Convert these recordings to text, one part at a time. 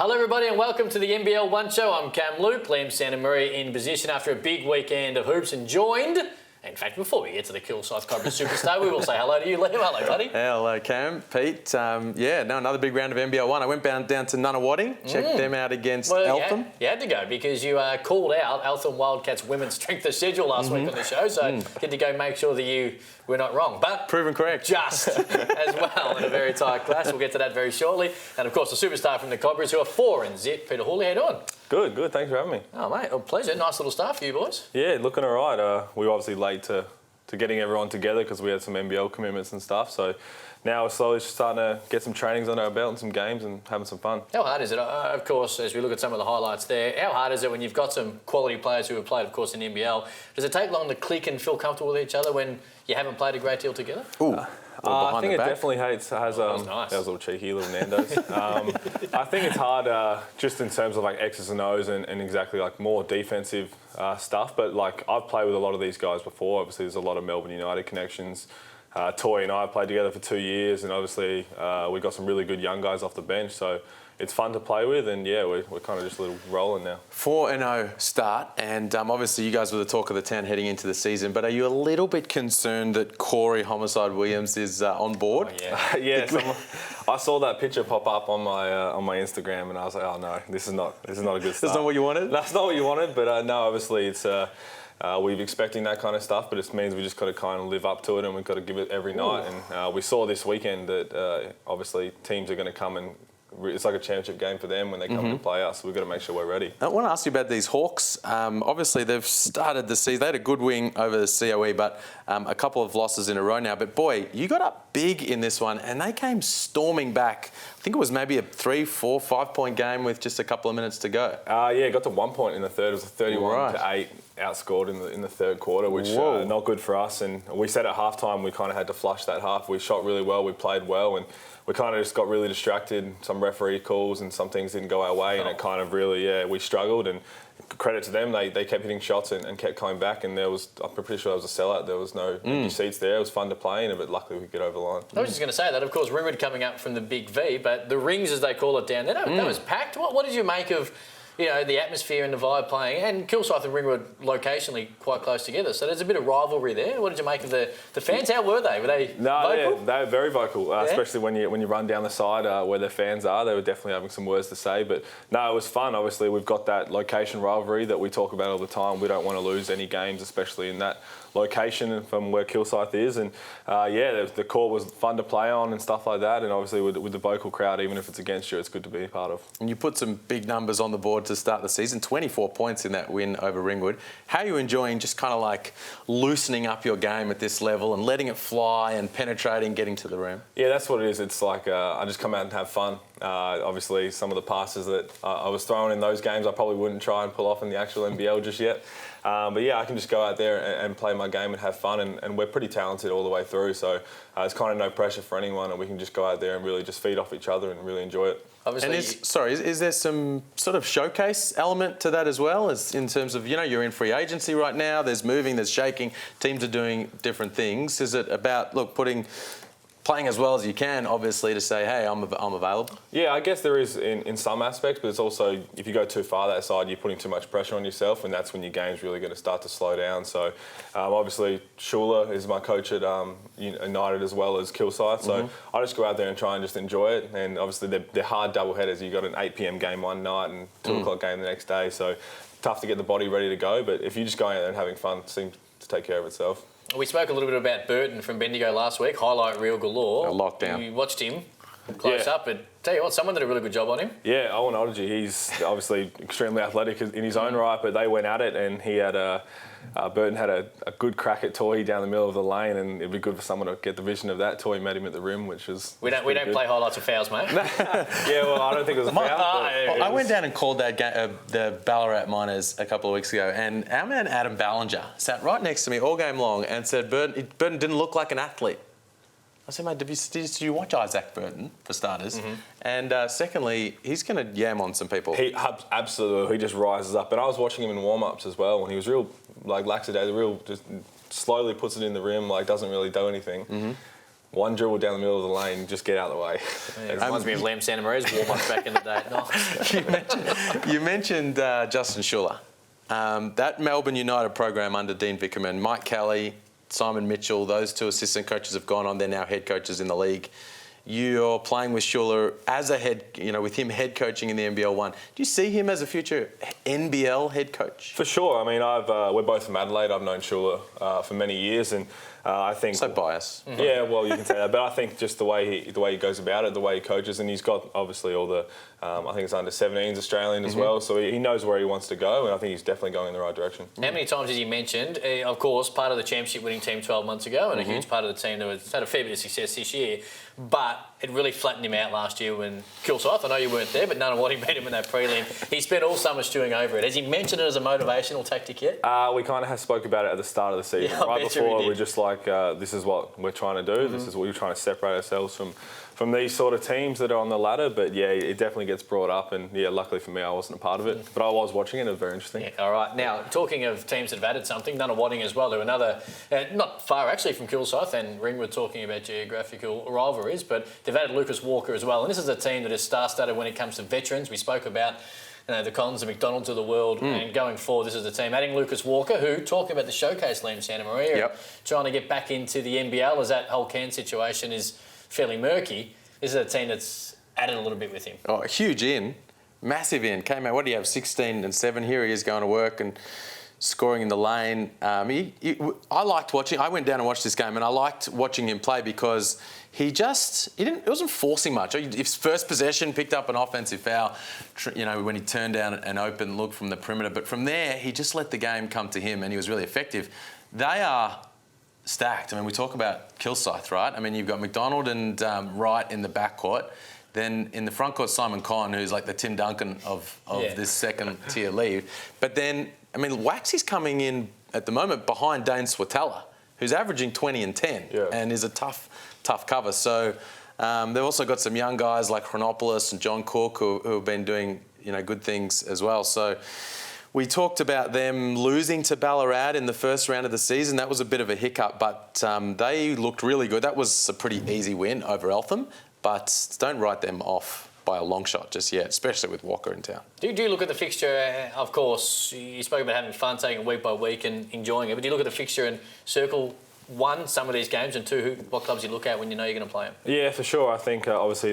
Hello everybody and welcome to the NBL1 Show. I'm Cam Luke, Liam Santamaria in position after a big weekend of hoops and joined. In fact, before we get to the Kilsyth Cobra Superstar, we will say hello to you, Liam. Hello, buddy. Hello, Cam. Pete. Another big round of NBL1. I went down to Nunawading, checked them out against Eltham. You had to go because you called out Eltham Wildcats women's strength of schedule last week on the show, so had to go make sure that you were not wrong. But proven correct. Just as well in a very tight class. We'll get to that very shortly. And of course, the superstar from the Cobras who are 4-0. Peter Hooley, how you doing? Good. Thanks for having me. Oh, mate, a pleasure. Nice little start for you boys. Yeah, looking all right. We were obviously late to getting everyone together because we had some NBL commitments and stuff. So now we're slowly starting to get some trainings under our belt and some games and having some fun. How hard is it? Of course, as we look at some of the highlights there, how hard is it when you've got some quality players who have played, of course, in NBL? Does it take long to click and feel comfortable with each other when you haven't played a great deal together? I think it definitely has. That was nice. That was a little cheeky, little Nando's. I think it's hard just in terms of like X's and O's and exactly like more defensive stuff. But like I've played with a lot of these guys before. Obviously, there's a lot of Melbourne United connections. Toy and I played together for 2 years, and obviously we got some really good young guys off the bench. So it's fun to play with, and yeah, we're kind of just a little rolling now. 4-0 start, and obviously you guys were the talk of the town heading into the season, but are you a little bit concerned that Corey Homicide Williams is on board? Oh, yeah. I saw that picture pop up on my Instagram, and I was like, oh no, this is not a good start. That's not what you wanted? That's not what you wanted, but no, obviously it's... we're expecting that kind of stuff, but it means we just got to kind of live up to it, and we've got to give it every night. And we saw this weekend that obviously teams are going to come and it's like a championship game for them when they come to play us. So we've got to make sure we're ready. I want to ask you about these Hawks. Obviously, they've started the season. They had a good win over the COE, but a couple of losses in a row now. But boy, you got up big in this one, and they came storming back. I think it was maybe a 3, 4, 5 point game with just a couple of minutes to go. Got to 1 point in the third. It was a 31-8 outscored in the third quarter, which not good for us. And we said at halftime we kind of had to flush that half. We shot really well, we played well, and we kind of just got really distracted. Some referee calls and some things didn't go our way, and it kind of really, we struggled. And credit to them, they kept hitting shots and kept coming back. And I'm pretty sure there was a sellout. There was no empty seats there. It was fun to play in, but luckily we could get over the line. I was just going to say that, of course, Ringwood coming up from the Big V, but the rings, as they call it down there, that was packed. What did you make of the atmosphere and the vibe playing, and Kilsyth and Ringwood locationally quite close together, so there's a bit of rivalry there. What did you make of the fans? How were they? Were they vocal? Yeah, they were very vocal, especially when you run down the side where their fans are. They were definitely having some words to say, but no, it was fun. Obviously, we've got that location rivalry that we talk about all the time. We don't want to lose any games, especially in that location from where Kilsyth is, and the court was fun to play on and stuff like that, and obviously with the vocal crowd, even if it's against you, it's good to be a part of. And you put some big numbers on the board to start the season, 24 points in that win over Ringwood. How are you enjoying just kind of like loosening up your game at this level and letting it fly and penetrating, getting to the rim? Yeah, that's what it is. It's like I just come out and have fun. Obviously, some of the passes that I was throwing in those games, I probably wouldn't try and pull off in the actual NBL just yet. But yeah, I can just go out there and play my game and have fun, and we're pretty talented all the way through, so it's kind of no pressure for anyone, and we can just go out there and really just feed off each other and really enjoy it. Obviously, and is there some sort of showcase element to that as well, as in terms of, you're in free agency right now, there's moving, there's shaking, teams are doing different things. Is it about, playing as well as you can, obviously, to say, hey, I'm available? Yeah, I guess there is in some aspects, but it's also, if you go too far that side, you're putting too much pressure on yourself, and that's when your game's really going to start to slow down. So, obviously, Shula is my coach at United as well as Kilsyth, so I just go out there and try and just enjoy it, and obviously they're hard double headers. You've got an 8 p.m. game one night and 2 o'clock game the next day, so tough to get the body ready to go, but if you're just going out there and having fun, it seems to take care of itself. We spoke a little bit about Burton from Bendigo last week, highlight reel galore. Lockdown. You watched him close up, but tell you what, someone did a really good job on him. Yeah, Owen Odygy, he's obviously extremely athletic in his own right, but they went at it, and he had Burton had a good crack at Toy down the middle of the lane, and it'd be good for someone to get the vision of that. Toy met him at the rim, which was we don't play highlights of fouls, mate. Yeah, well, I don't think it was a foul. I went down and called that the Ballarat Miners a couple of weeks ago, and our man Adam Ballinger sat right next to me all game long and said Burton didn't look like an athlete. I said, mate, did you watch Isaac Burton, for starters? And secondly, he's going to yam on some people. He absolutely, he just rises up. And I was watching him in warm-ups as well, and he was real, lackadaisical, just slowly puts it in the rim, doesn't really do anything. one dribble down the middle of the lane, just get out of the way. It reminds me of Liam Santamaria's warm-up back in the day. You mentioned Justin Schuller. That Melbourne United program under Dean Vickerman, Mike Kelly, Simon Mitchell, those two assistant coaches have gone on. They're now head coaches in the league. You're playing with Schuller as a head, with him head coaching in the NBL1. Do you see him as a future NBL head coach? For sure. I mean, we're both from Adelaide. I've known Schuller for many years, and I think so biased. Yeah, well, you can say that, but I think just the way he goes about it, the way he coaches, and he's got obviously all the I think it's under 17s Australian as well, so he knows where he wants to go, and I think he's definitely going in the right direction. How many times has he mentioned? Of course, part of the championship winning team 12 months ago, and a huge part of the team that has had a fair bit of success this year. But it really flattened him out last year when Kilsyth, I know you weren't there, but none of what he beat him in that prelim. He spent all summer stewing over it. Has he mentioned it as a motivational tactic yet? We kind of spoke about it at the start of the season. Yeah, right before, we're just like, this is what we're trying to do. This is what we're trying to separate ourselves from these sort of teams that are on the ladder. But yeah, it definitely gets brought up, and yeah, luckily for me, I wasn't a part of it, but I was watching it. It was very interesting. Yeah, all right. Now, talking of teams that have added something, Nunawading as well. They're another, not far actually from Kilsyth and Ringwood, talking about geographical rivalries, but they've added Lucas Walker as well. And this is a team that is star-studded when it comes to veterans. We spoke about the Collins and McDonalds of the world, and going forward, this is the team. Adding Lucas Walker, who, talking about the showcase, Liam Santamaria, trying to get back into the NBL as that whole Cairns situation is fairly murky. This is a team that's added a little bit with him. Oh, huge in. Massive in. Came out, what do you have, 16 and 7 here. He is going to work and scoring in the lane. I liked watching. I went down and watched this game, and I liked watching him play because he wasn't forcing much. His first possession picked up an offensive foul, when he turned down an open look from the perimeter. But from there, he just let the game come to him, and he was really effective. They are stacked. I mean, we talk about Kilsyth, right? I mean, you've got McDonald and Wright in the backcourt. Then in the front court, Simon Conn, who's like the Tim Duncan of this second tier league. But then, I mean, Waxy's coming in at the moment behind Dane Swatella, who's averaging 20 and 10 and is a tough cover. So they've also got some young guys like Chronopoulos and John Cook who have been doing good things as well. So we talked about them losing to Ballarat in the first round of the season. That was a bit of a hiccup, but they looked really good. That was a pretty easy win over Eltham, but don't write them off by a long shot just yet, especially with Walker in town. Do you look at the fixture? Of course, you spoke about having fun, taking it week by week and enjoying it, but do you look at the fixture and circle, one, some of these games, and two, what clubs you look at when you know you're going to play them? Yeah, for sure. I think obviously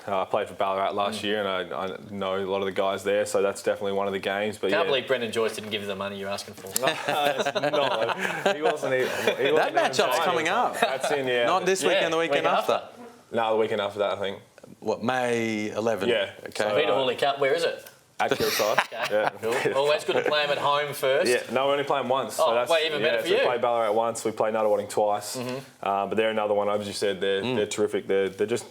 I played for Ballarat last year, and I know a lot of the guys there, so that's definitely one of the games. But can't believe Brendan Joyce didn't give you the money you're asking for. No, he wasn't even. That matchup's coming up. That's in, yeah. Not this weekend, the weekend after. No, the weekend after that, I think. What, May 11? Yeah. Okay. So Peter Hooley Cup, where is it? At Kilsyth. Okay. Cool. Always good to play them at home first. Yeah, no, we only play them once. Oh, so even better for you. We play Ballarat once, we play Nunawading twice. But they're another one, as you said, they're terrific. They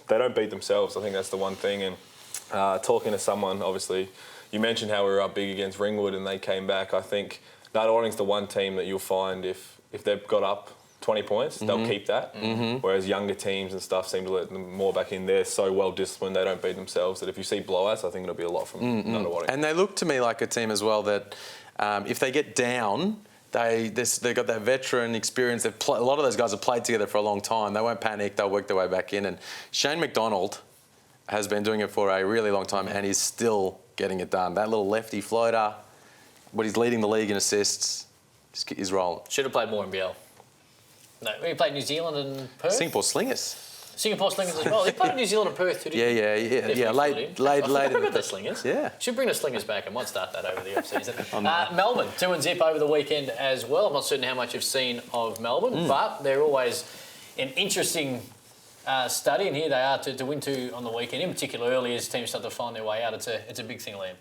don't beat themselves. I think that's the one thing. And talking to someone, obviously, you mentioned how we were up big against Ringwood and they came back. I think Nunawading's the one team that you'll find if they've got up 20 points, they'll keep that. Whereas younger teams and stuff seem to let them more back in. They're so well disciplined, they don't beat themselves, that if you see blowouts, I think it'll be a lot from Nunawading. And they look to me like a team as well that if they get down, they've got that veteran experience. A lot of those guys have played together for a long time. They won't panic, they'll work their way back in. And Shane McDonald has been doing it for a really long time and he's still getting it done. That little lefty floater, he's leading the league in assists, is rolling. Should have played more NBL. No, we played New Zealand and Perth. Singapore Slingers. Singapore Slingers as well. They played New Zealand and Perth too, didn't Yeah. I forgot the Slingers. Yeah. Should bring the Slingers back. I might start that over the off-season. Melbourne, 2-0 over the weekend as well. I'm not certain how much you've seen of Melbourne, but they're always an interesting study, and here they are to win two on the weekend, in particular early as teams start to find their way out. It's a big thing, Liam.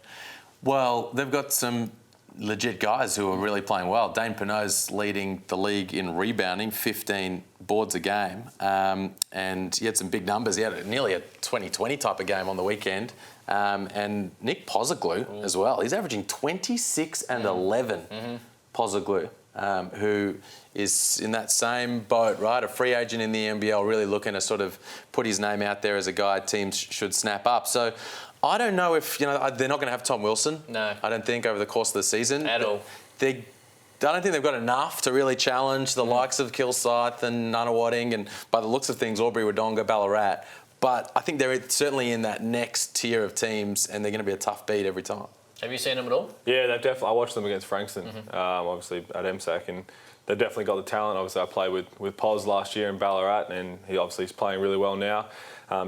Well, they've got some legit guys who are really playing well. Dane Pinot's leading the league in rebounding, 15 boards a game. And he had some big numbers. He had nearly a 20-20 type of game on the weekend. And Nick Pozoglu as well. He's averaging 26 and 11, Pozoglu, who is in that same boat, right? A free agent in the NBL, really looking to sort of put his name out there as a guy teams should snap up. So I don't know if, they're not going to have Tom Wilson. No. I don't think over the course of the season. At all. They're don't think they've got enough to really challenge the likes of Kilsyth and Nunawading and, by the looks of things, Albury, Wodonga, Ballarat. But I think they're certainly in that next tier of teams, and they're going to be a tough beat every time. Have you seen them at all? Yeah, they've definitely. I watched them against Frankston, obviously at MSAC, and they've definitely got the talent. Obviously, I played with Poz last year in Ballarat, and he obviously is playing really well now.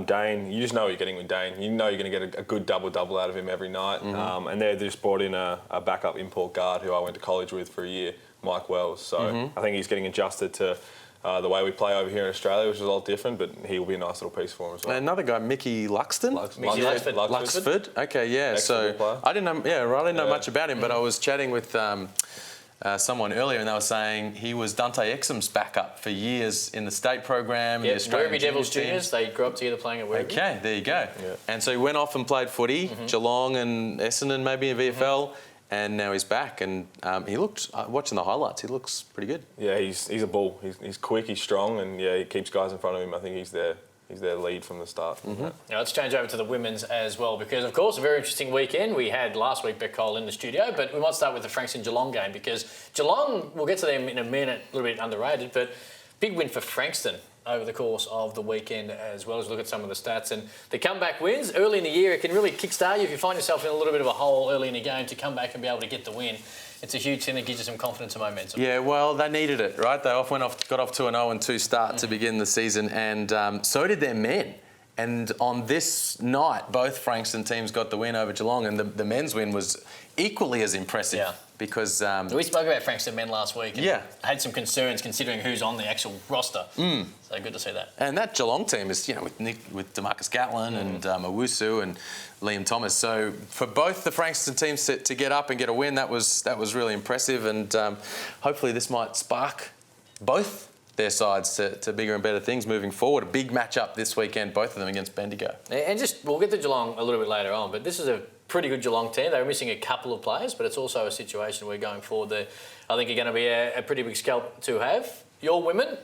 Dane, you just know what you're getting with Dane. You know you're going to get a good double-double out of him every night. And they just brought in a backup import guard who I went to college with for a year, Mike Wells. So I think he's getting adjusted to the way we play over here in Australia, which is a lot different, but he will be a nice little piece for him as well. Another guy, Mickey Luxton? Luxford. Okay, yeah. So I didn't know much about him, but I was chatting with someone earlier, and they were saying he was Dante Exum's backup for years in the state program. Yeah, the Australian Werribee Devils teams. juniors. They grew up together playing at Werribee. Okay, there you go. Yeah. And so he went off and played footy, Geelong and Essendon maybe in VFL, and now he's back. And he looked, watching the highlights, he looks pretty good. Yeah, he's a bull. He's quick, he's strong, and yeah, he keeps guys in front of him. I think he's their lead from the start. Now let's change over to the women's as well, because of course a very interesting weekend. We had last week Beck Cole in the studio, but we might start with the Frankston Geelong game, because Geelong, we'll get to them in a minute, a little bit underrated, but big win for Frankston over the course of the weekend, as well as look at some of the stats. And the comeback wins early in the year, it can really kickstart you if you find yourself in a little bit of a hole early in the game, to come back and be able to get the win. It's a huge thing that gives you some confidence and momentum. Yeah, well, they needed it, right? They got off to an 0-2 start to begin the season, and so did their men. And on this night, both Frankston teams got the win over Geelong, and the men's win was equally as impressive. Yeah. Because we spoke about Frankston men last week. And yeah, had some concerns considering who's on the actual roster. So good to see that. And that Geelong team is, with DeMarcus Gatlin and Owusu and Liam Thomas. So for both the Frankston teams to get up and get a win, that was really impressive. And hopefully this might spark both their sides to bigger and better things moving forward. A big matchup this weekend, both of them against Bendigo. And we'll get to Geelong a little bit later on, but this is a pretty good Geelong team. They were missing a couple of players, but it's also a situation where going forward, I think you're going to be a pretty big scalp to have. Your women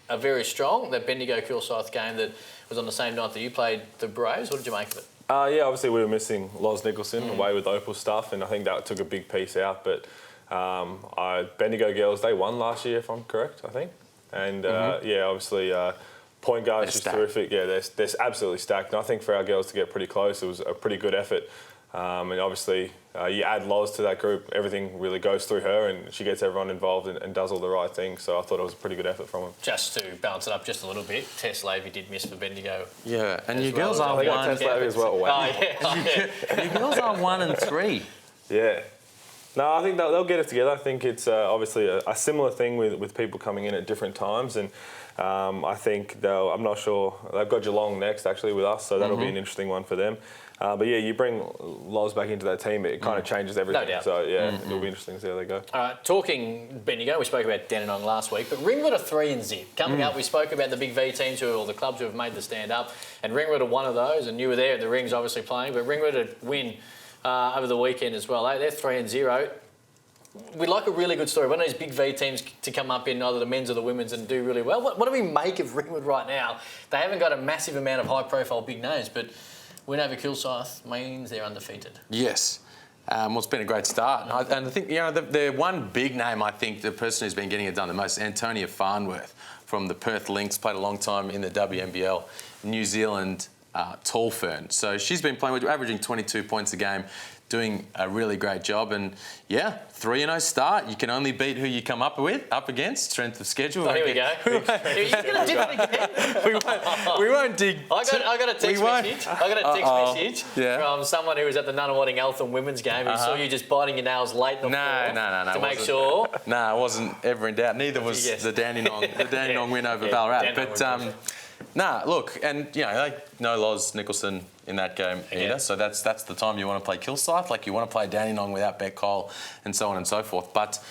are very strong. That Bendigo Kilsyth game that was on the same night that you played the Braves, what did you make of it? Yeah, obviously we were missing Loz Nicholson away with Opal stuff, and I think that took a big piece out. But Bendigo girls, they won last year, if I'm correct, I think. And yeah, obviously point guard is just terrific. Yeah, they're absolutely stacked. And I think for our girls to get pretty close, it was a pretty good effort. And obviously, you add Loz to that group, everything really goes through her, and she gets everyone involved and does all the right things. So I thought it was a pretty good effort from them. Just to balance it up just a little bit, Tess Lavey did miss for Bendigo. Yeah, and your girls are They got Tess Lavey as well. Wow. Your girls are 1-3. Yeah. No, I think they'll get it together. I think it's obviously a similar thing with people coming in at different times, and I think I'm not sure, they've got Geelong next actually with us, so that'll be an interesting one for them. But yeah, you bring Loz back into that team, it kind of changes everything. No doubt. So yeah, it'll be interesting to see how they go. All right, talking Bendigo, we spoke about Dandenong last week, but Ringwood are 3-0. Coming up, we spoke about the big V teams or the clubs who have made the stand up, and Ringwood are one of those, and you were there at the Rings obviously playing, but Ringwood had win over the weekend as well. They're 3-0. We'd like a really good story. One of these big V teams to come up in either the men's or the women's and do really well. What do we make of Ringwood right now? They haven't got a massive amount of high-profile big names, but win over Kilsyth means they're undefeated. Yes. Well, it's been a great start. And I think, the one big name, I think, the person who's been getting it done the most, Antonia Farnworth from the Perth Lynx, played a long time in the WNBL, New Zealand tall fern. So she's been playing, averaging 22 points a game, doing a really great job. And yeah, 3-0 start. You can only beat who you come up against. Strength of schedule. Oh, here we go. You're going to dip it again. we won't dig. I got a text message. I got a text message from someone who was at the Nunawading Eltham women's game who saw you just biting your nails late in the floor to make sure. No, I wasn't ever in doubt. Neither was the Dandenong win over Ballarat. But look, and they know Loz Nicholson in that game either, so that's the time you want to play Kilsyth, like you want to play Dandenong without Beck Cole and so on and so forth. But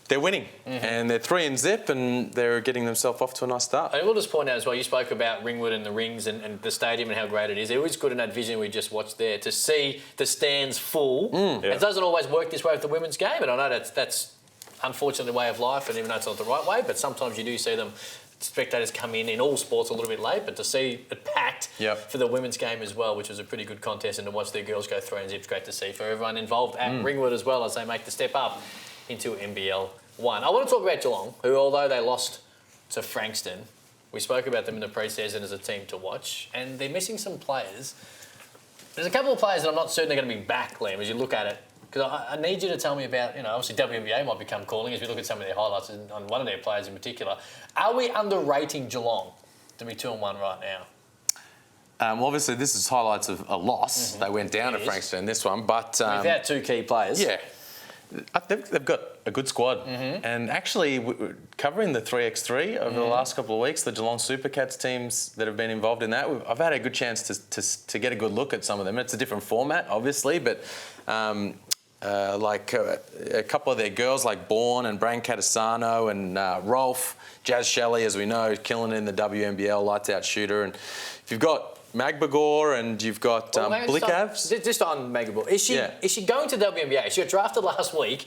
they're winning, and they're 3-0, and they're getting themselves off to a nice start. I will just point out as well, you spoke about Ringwood and the Rings and the stadium and how great it is. It was good in that vision we just watched there to see the stands full. It doesn't always work this way with the women's game, and I know that's unfortunately the way of life, and even though it's not the right way, but sometimes you do see them. Spectators come in all sports a little bit late, but to see it packed for the women's game as well, which was a pretty good contest, and to watch their girls go 3-0, it's great to see for everyone involved at Ringwood as well as they make the step up into NBL 1. I want to talk about Geelong, who, although they lost to Frankston, we spoke about them in the pre-season as a team to watch, and they're missing some players. There's a couple of players that I'm not certain they're going to be back, Liam, as you look at it. Because I need you to tell me about, obviously WNBA might become calling as we look at some of their highlights on one of their players in particular. Are we underrating Geelong to be 2-1 right now? Obviously, this is highlights of a loss. They went down to Frankston in this one, but... without 2 key players. Yeah. They've got a good squad. And actually, covering the 3x3 over the last couple of weeks, the Geelong Supercats teams that have been involved in that, I've had a good chance to get a good look at some of them. It's a different format, obviously, but... a couple of their girls like Bourne and Brain Catasano and Rolf, Jazz Shelley, as we know, killing it in the WNBL, lights out shooter. And if you've got Magbagor and you've got Blickavs. Just on Magbagor. Is she going to WNBA? She got drafted last week.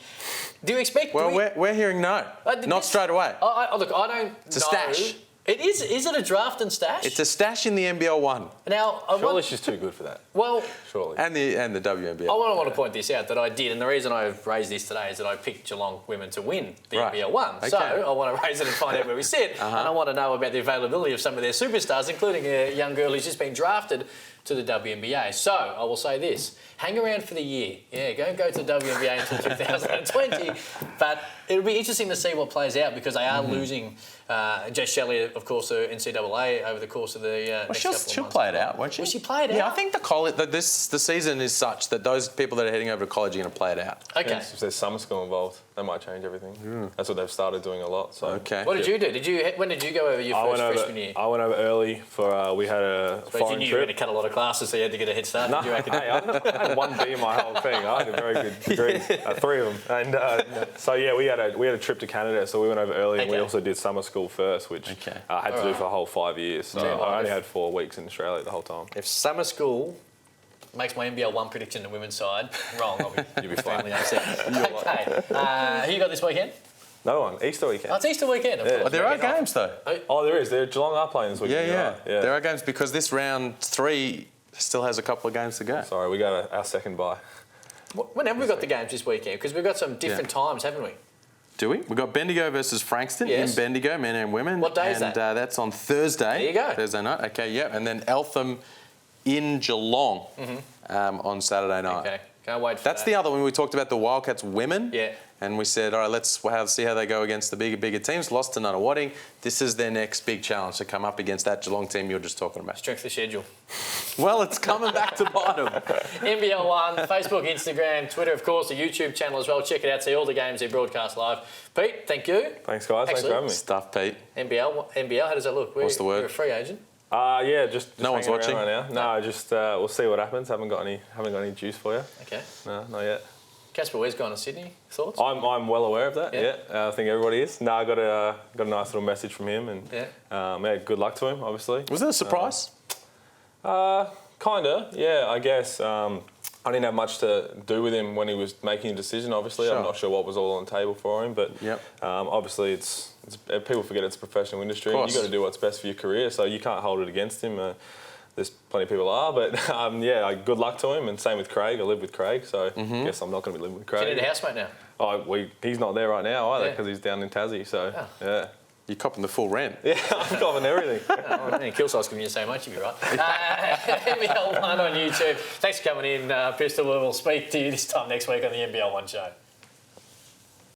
Do you expect... Well, we're hearing no. Not straight away. Look, I don't It's a stash. It is. Is it a draft and stash? It's a stash in the NBL1. Now, Surely she's too good for that. Well, surely. And the WNBL. I want to point this out that I did, and the reason I've raised this today is that I picked Geelong women to win the NBL1. Okay. So I want to raise it and find out where we sit, and I want to know about the availability of some of their superstars, including a young girl who's just been drafted to the WNBA. So I will say this: hang around for the year. Yeah, go to the WNBA until 2020. But it'll be interesting to see what plays out because they are losing. Jess Shelley, of course, the NCAA over the course of the next couple of months. She'll play it out, won't she? Will she play it out? Yeah, I think the season is such that those people that are heading over to college are going to play it out. Okay. If there's summer school involved, that might change everything. That's what they've started doing a lot. So. Okay. What did you do? When did you go over your first freshman year? I went over early for we had a But foreign you knew trip. you were going to cut a lot of classes, so you had to get a head start. No, Did you reckon? hey, I had 1 B in my whole thing. I had a very good degree, 3 of them. And so yeah, we had a trip to Canada, so we went over early, and we also did summer school first, which I had to do for the whole 5 years. So I only had 4 weeks in Australia the whole time. If summer school makes my NBL1 prediction on the women's side wrong, I'll be extremely upset. Okay, who you got this weekend? No one. Easter weekend. Oh, it's Easter weekend. Of course. Oh, there are games though. Oh, there is. Geelong are playing this weekend. Yeah. Yeah. There are games because this round 3 still has a couple of games to go. Sorry, we got our second bye. When have we got the games this weekend? Because we've got some different times, haven't we? Do we? We've got Bendigo versus Frankston in Bendigo, men and women. What day is that? And that's on Thursday. There you go. Thursday night. Okay, yeah. And then Eltham in Geelong on Saturday night. Okay, can't wait for That's that. the other one. We talked about the Wildcats women. Yeah. And we said, all right, let's see how they go against the bigger teams. Lost to Nunawading. This is their next big challenge to come up against that Geelong team you're just talking about. Strength of schedule. Well, it's coming back to bite them. NBL1, Facebook, Instagram, Twitter, of course, the YouTube channel as well. Check it out. See all the games they broadcast live. Pete, thank you. Thanks, guys. Thanks for having me. Stuff, Pete. NBL, how does that look? What's the word? You're a free agent. Yeah, just no one's hanging watching around right now. No, just we'll see what happens. Haven't got any juice for you. Okay. No, not yet. Casper Ware's gone to Sydney. Thoughts? I'm well aware of that. Yeah, I think everybody is. No, I got a nice little message from him, and good luck to him. Obviously. Was it a surprise? Kinda. Yeah, I guess. I didn't have much to do with him when he was making a decision. Obviously, I'm not sure what was all on the table for him, but obviously, it's people forget it's a professional industry. And you got to do what's best for your career, so you can't hold it against him. There's plenty of people are, but good luck to him. And same with Craig. I live with Craig, so I guess I'm not going to be living with Craig. So you need a housemate now? He's not there right now either because he's down in Tassie. So You're copping the full rent. Yeah, I'm copping everything. Kilsyth's giving you so much, you'll be right. NBL1 on YouTube. Thanks for coming in, Pistol. We'll speak to you this time next week on the NBL1 Show.